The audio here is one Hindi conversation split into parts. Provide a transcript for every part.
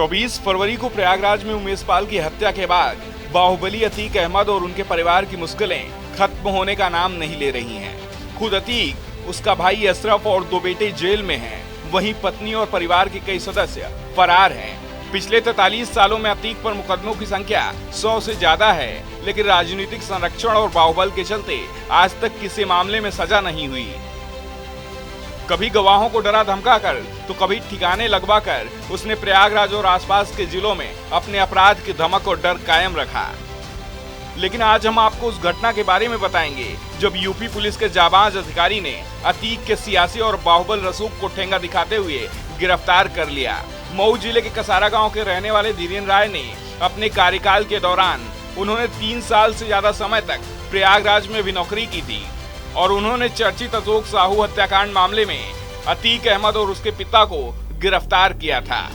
24 फरवरी को प्रयागराज में उमेश पाल की हत्या के बाद बाहुबली अतीक अहमद और उनके परिवार की मुश्किलें खत्म होने का नाम नहीं ले रही हैं। खुद अतीक, उसका भाई अशरफ और 2 बेटे जेल में हैं। वहीं पत्नी और परिवार के कई सदस्य फरार हैं। पिछले 43 सालों में अतीक पर मुकदमों की संख्या 100 से ज्यादा है, लेकिन राजनीतिक संरक्षण और बाहुबल के चलते आज तक किसी मामले में सजा नहीं हुई। कभी गवाहों को डरा धमकाकर तो कभी ठिकाने लगवाकर उसने प्रयागराज और आसपास के जिलों में अपने अपराध की धमक और डर कायम रखा। लेकिन आज हम आपको उस घटना के बारे में बताएंगे जब यूपी पुलिस के जाबाज अधिकारी ने अतीक के सियासी और बाहुबल रसूख को ठेंगा दिखाते हुए गिरफ्तार कर लिया। मऊ जिले के कसारा गांव के रहने वाले धीरेन्द्र राय ने अपने कार्यकाल के दौरान उन्होंने 3 साल से ज्यादा समय तक प्रयागराज में भी नौकरी की थी और उन्होंने चर्चित अशोक साहू हत्याकांड मामले में अतीक अहमद और उसके पिता को गिरफ्तार किया था।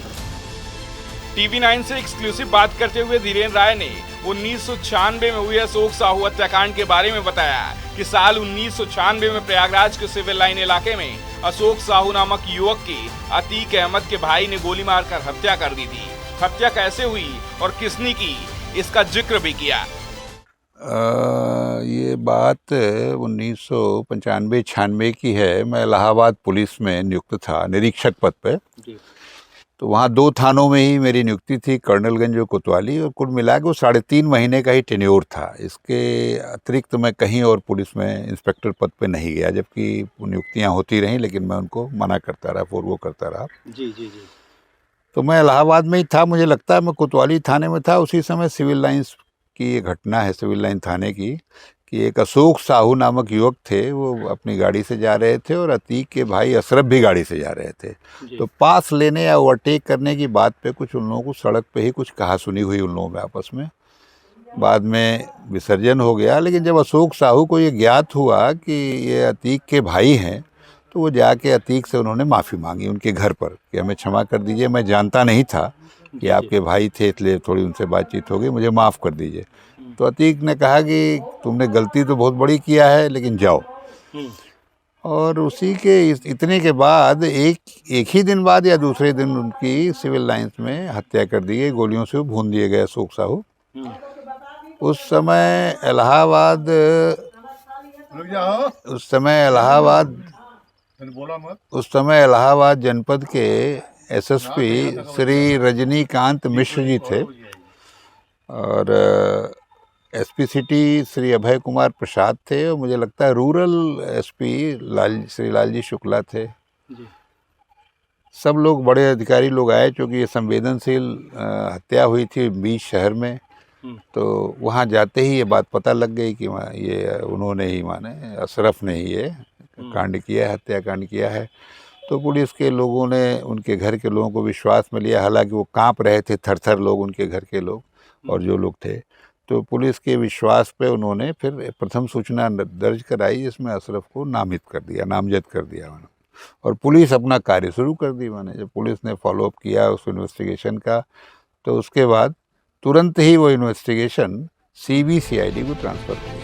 TV9 से एक्सक्लूसिव बात करते हुए धीरेन्द्र राय ने 1996 में हुए अशोक साहू हत्याकांड के बारे में बताया कि साल 1996 में प्रयागराज के सिविल लाइन इलाके में अशोक साहू नामक युवक की अतीक अहमद के भाई ने गोली मारकर हत्या कर दी थी। हत्या कैसे हुई और किसने की, इसका जिक्र भी किया। ये बात 1995-96 की है। मैं इलाहाबाद पुलिस में नियुक्त था निरीक्षक पद पे। तो वहाँ 2 थानों में ही मेरी नियुक्ति थी, कर्नलगंज और कोतवाली, और कुल मिला के वो 3.5 महीने का ही टेन्योर था। इसके अतिरिक्त तो मैं कहीं और पुलिस में इंस्पेक्टर पद पे नहीं गया, जबकि नियुक्तियाँ होती रहीं, लेकिन मैं उनको मना करता रहा, वो करता रहा। जी। तो मैं इलाहाबाद में ही था। मुझे लगता है मैं कोतवाली थाने में था उसी समय। सिविल लाइन्स की ये घटना है, सिविल लाइन थाने की, कि एक अशोक साहू नामक युवक थे। वो अपनी गाड़ी से जा रहे थे और अतीक के भाई अशरफ भी गाड़ी से जा रहे थे। तो पास लेने या ओवरटेक करने की बात पे कुछ उन लोगों को सड़क पे ही कुछ कहा सुनी हुई उन लोगों में आपस में। बाद में विसर्जन हो गया। लेकिन जब अशोक साहू को ये ज्ञात हुआ कि ये अतीक के भाई हैं, तो वो जाके अतीक से उन्होंने माफ़ी मांगी उनके घर पर कि हमें क्षमा कर दीजिए, मैं जानता नहीं था कि आपके भाई थे, इसलिए थोड़ी उनसे बातचीत हो गई, मुझे माफ़ कर दीजिए। तो अतीक ने कहा कि तुमने गलती तो बहुत बड़ी किया है, लेकिन जाओ। और उसी के इतने के बाद एक ही दिन बाद या दूसरे दिन उनकी सिविल लाइन्स में हत्या कर दी गई, गोलियों से भून दिए गए अशोक साहू। उस समय इलाहाबाद जनपद के SSP श्री रजनीकांत मिश्र जी थे और SP सिटी श्री अभय कुमार प्रसाद थे, और मुझे लगता है रूरल SP श्री लालजी शुक्ला थे। सब लोग बड़े अधिकारी लोग आए, क्योंकि ये संवेदनशील हत्या हुई थी बीच शहर में। तो वहाँ जाते ही ये बात पता लग गई कि ये उन्होंने ही, माने अशरफ ने ही ये कांड किया है, हत्याकांड किया है। तो पुलिस के लोगों ने उनके घर के लोगों को विश्वास में लिया। हालांकि वो कांप रहे थे थर-थर लोग, उनके घर के लोग और जो लोग थे। तो पुलिस के विश्वास पे उन्होंने फिर प्रथम सूचना दर्ज कराई, जिसमें अशरफ को नामित कर दिया, नामजद कर दिया मैंने। और पुलिस अपना कार्य शुरू कर दी मैंने। जब पुलिस ने फॉलोअप किया उस इन्वेस्टिगेशन का, तो उसके बाद तुरंत ही वो इन्वेस्टिगेशन CBCID को ट्रांसफर की।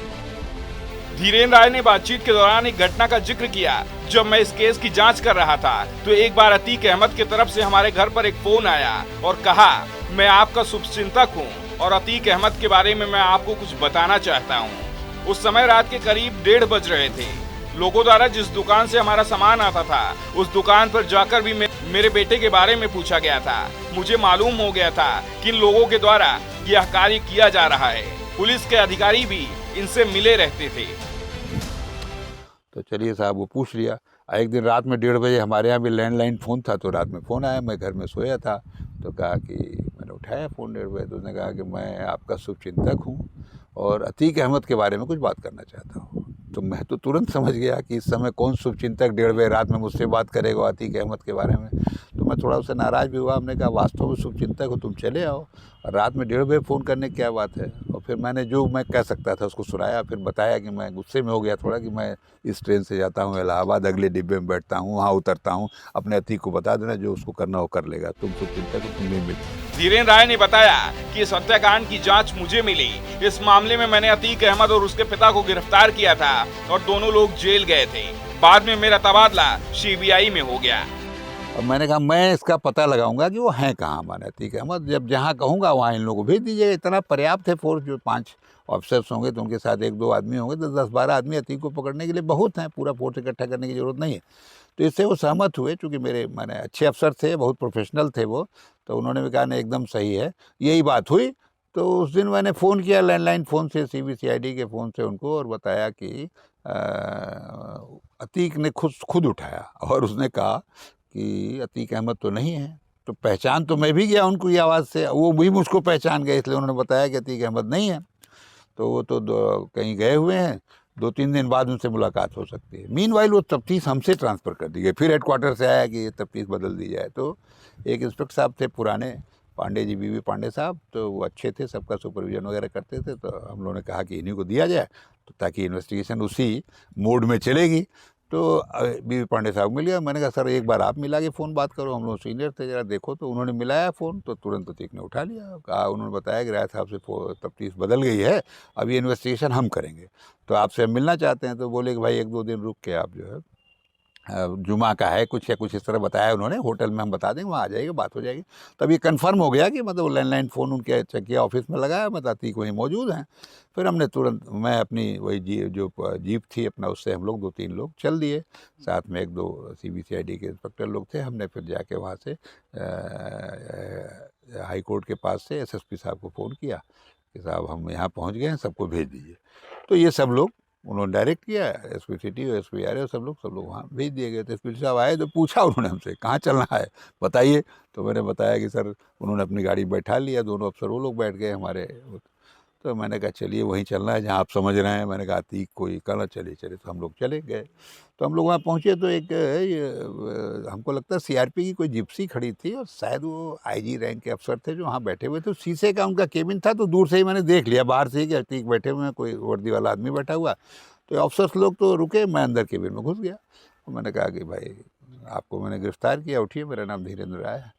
धीरेन्द्र राय ने बातचीत के दौरान एक घटना का जिक्र किया। जब मैं इस केस की जांच कर रहा था, तो एक बार अतीक अहमद की तरफ से हमारे घर पर एक फोन आया और कहा, मैं आपका शुभचिंतक हूँ और अतीक अहमद के बारे में मैं आपको कुछ बताना चाहता हूँ। उस समय रात के करीब 1:30 बज रहे थे। लोगों द्वारा जिस दुकान से हमारा सामान आता था, उस दुकान पर जाकर भी मेरे बेटे के बारे में पूछा गया था। मुझे मालूम हो गया था कि इन लोगों के द्वारा यह कार्य किया जा रहा है। पुलिस के अधिकारी भी इनसे मिले रहते थे। तो चलिए साहब, वो पूछ लिया। एक दिन रात में 1:30 बजे हमारे यहाँ भी लैंडलाइन फ़ोन था, तो रात में फ़ोन आया। मैं घर में सोया था, तो कहा कि मैंने उठाया फ़ोन 1:30 बजे। तो उसने कहा कि मैं आपका शुभचिंतक हूँ और अतीक अहमद के बारे में कुछ बात करना चाहता हूँ। तो मैं तो तुरंत समझ गया कि इस समय कौन शुभचिंतक 1:30 बजे रात में मुझसे बात करेगा अतीक अहमद के बारे में। तो मैं थोड़ा उससे नाराज़ भी हुआ। हमने कहा, वास्तव में शुभचिंतक हो, तुम चले आओ, और रात में 1:30 बजे फ़ोन करने की क्या बात है। और फिर मैंने जो मैं कह सकता था उसको सुनाया। फिर बताया कि मैं गुस्से में हो गया थोड़ा, कि मैं इस ट्रेन से जाता हूँ इलाहाबाद, अगले डिब्बे में बैठता हूँ, वहाँ उतरता हूँ, अपने अतीक को बता देना, जो उसको करना वो कर लेगा, तुम शुभचिंतक हो, तुम नहीं मिल। धीरेन्द्र राय ने बताया कि इस हत्याकांड की जांच मुझे मिली। इस मामले में मैंने अतीक अहमद और उसके पिता को गिरफ्तार किया था और दोनों लोग जेल गए थे। बाद में मेरा तबादला CBI में हो गया। अब मैंने कहा मैं इसका पता लगाऊंगा कि वो हैं कहाँ हमारे अतीक अहमद, जब जहाँ कहूँगा वहाँ इन लोगों को भेज दीजिएगा। इतना पर्याप्त है फोर्स, जो 5 ऑफिसर्स होंगे तो उनके साथ 1-2 आदमी होंगे तो 10-12 आदमी अतीक को पकड़ने के लिए बहुत हैं, पूरा फोर्स इकट्ठा करने की ज़रूरत नहीं है। तो इससे वो सहमत हुए, चूँकि मेरे मैंने अच्छे अफसर थे, बहुत प्रोफेशनल थे वो, तो उन्होंने भी कहा नहीं एकदम सही है। यही बात हुई। तो उस दिन मैंने फ़ोन किया लैंडलाइन फ़ोन से, CBCID के फ़ोन से उनको, और बताया कि अतीक ने खुद उठाया और उसने कहा कि अतीक अहमद तो नहीं है। तो पहचान तो मैं भी गया उनको, ये आवाज़ से, वो भी मुझको पहचान गए, इसलिए उन्होंने बताया कि अतीक अहमद नहीं है। तो वो तो कहीं गए हुए हैं, 2-3 दिन बाद उनसे मुलाकात हो सकती है। मीनवाइल वो तफ्तीश हमसे ट्रांसफ़र कर दी गई, फिर हेडक्वार्टर से आया कि ये तफ्तीश बदल दी जाए। तो एक इंस्पेक्टर साहब थे पुराने, पांडे जी, BV पांडे साहब, तो वो अच्छे थे, सबका सुपरविजन वगैरह करते थे। तो हम लोगों ने कहा कि इन्हीं को दिया जाए, तो ताकि इन्वेस्टिगेशन उसी मोड में चलेगी। तो BV पांडे साहब मिल गया। मैंने कहा सर एक बार आप मिला के फ़ोन बात करो, हम लोग सीनियर थे, ज़रा देखो। तो उन्होंने मिलाया फ़ोन, तो तुरंत अतीक ने उठा लिया। कहा, उन्होंने बताया कि राय साहब से तफ्तीश बदल गई है, अब ये इन्वेस्टिगेशन हम करेंगे, तो आपसे हम मिलना चाहते हैं। तो बोले कि भाई 1-2 दिन रुक के आप जो है, जुमा का है कुछ, या कुछ इस तरह बताया उन्होंने, होटल में हम बता देंगे, वहाँ आ जाएगी, बात हो जाएगी। तब ये कंफर्म हो गया कि मतलब लैंडलाइन फ़ोन उनके चकिया ऑफिस में लगाया, मतलब अतीक वहीं मौजूद हैं। फिर हमने तुरंत, मैं अपनी वही जीप थी अपना, उससे हम लोग 2-3 लोग चल दिए, साथ में 1-2 CBCID के इंस्पेक्टर लोग थे। हमने फिर जाके वहाँ से हाई कोर्ट के पास से SSP साहब को फ़ोन किया कि साहब हम यहाँ पहुँच गए हैं, सबको भेज दीजिए। तो ये सब लोग उन्होंने डायरेक्ट किया, SP सिटी और SP RA सब लोग वहाँ भेज दिए गए। तो SP साहब आए तो पूछा उन्होंने हमसे कहाँ चलना है बताइए। तो मैंने बताया कि सर, उन्होंने अपनी गाड़ी बैठा लिया, दोनों अफसर वो लोग बैठ गए हमारे। तो मैंने कहा चलिए वहीं चलना है जहाँ आप समझ रहे हैं। मैंने कहा अतीक कोई कहना चलिए। तो हम लोग चले गए। तो हम लोग वहाँ पहुँचे तो एक हमको लगता है CRP की कोई जिप्सी खड़ी थी, और शायद वो IG रैंक के अफसर थे जो वहाँ बैठे हुए थे। शीशे का उनका केबिन था, तो दूर से ही मैंने देख लिया बाहर से ही कि अतीक बैठे हुए हैं, कोई वर्दी वाला आदमी बैठा हुआ। तो अफसर लोग तो रुके, मैं अंदर केबिन में घुस गया। तो मैंने कहा कि भाई आपको मैंने गिरफ्तार किया, उठिए, मेरा नाम धीरेन्द्र राय है।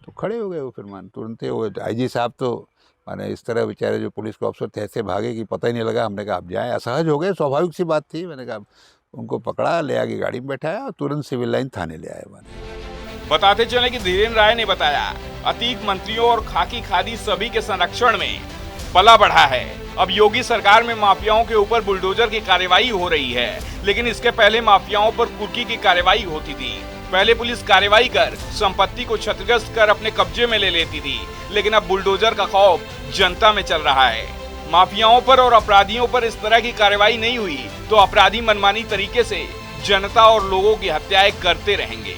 तो खड़े हो गए वो, फिर मान तुरंत वो IG साहब तो माने इस तरह बेचारे जो पुलिस के अफसर थे ऐसे भागे कि पता ही नहीं लगा। हमने कहा आप जाएँ, असहज हो गए, स्वाभाविक सी बात थी। मैंने कहा उनको पकड़ा, ले आके गाड़ी में बैठाया और तुरंत सिविल लाइन थाने ले आए। मैंने बताते चले कि धीरेन्द्र राय ने बताया, अतीक मंत्रियों और खाकी खादी सभी के संरक्षण में पला बढ़ा है। अब योगी सरकार में माफियाओं के ऊपर बुलडोजर की कार्रवाई हो रही है, लेकिन इसके पहले माफियाओं पर कुर्की की कार्रवाई होती थी। पहले पुलिस कार्रवाई कर संपत्ति को क्षतिग्रस्त कर अपने कब्जे में ले लेती थी, लेकिन अब बुलडोजर का खौफ जनता में चल रहा है। माफियाओं पर और अपराधियों पर इस तरह की कार्रवाई नहीं हुई तो अपराधी मनमानी तरीके से जनता और लोगों की हत्याएं करते रहेंगे।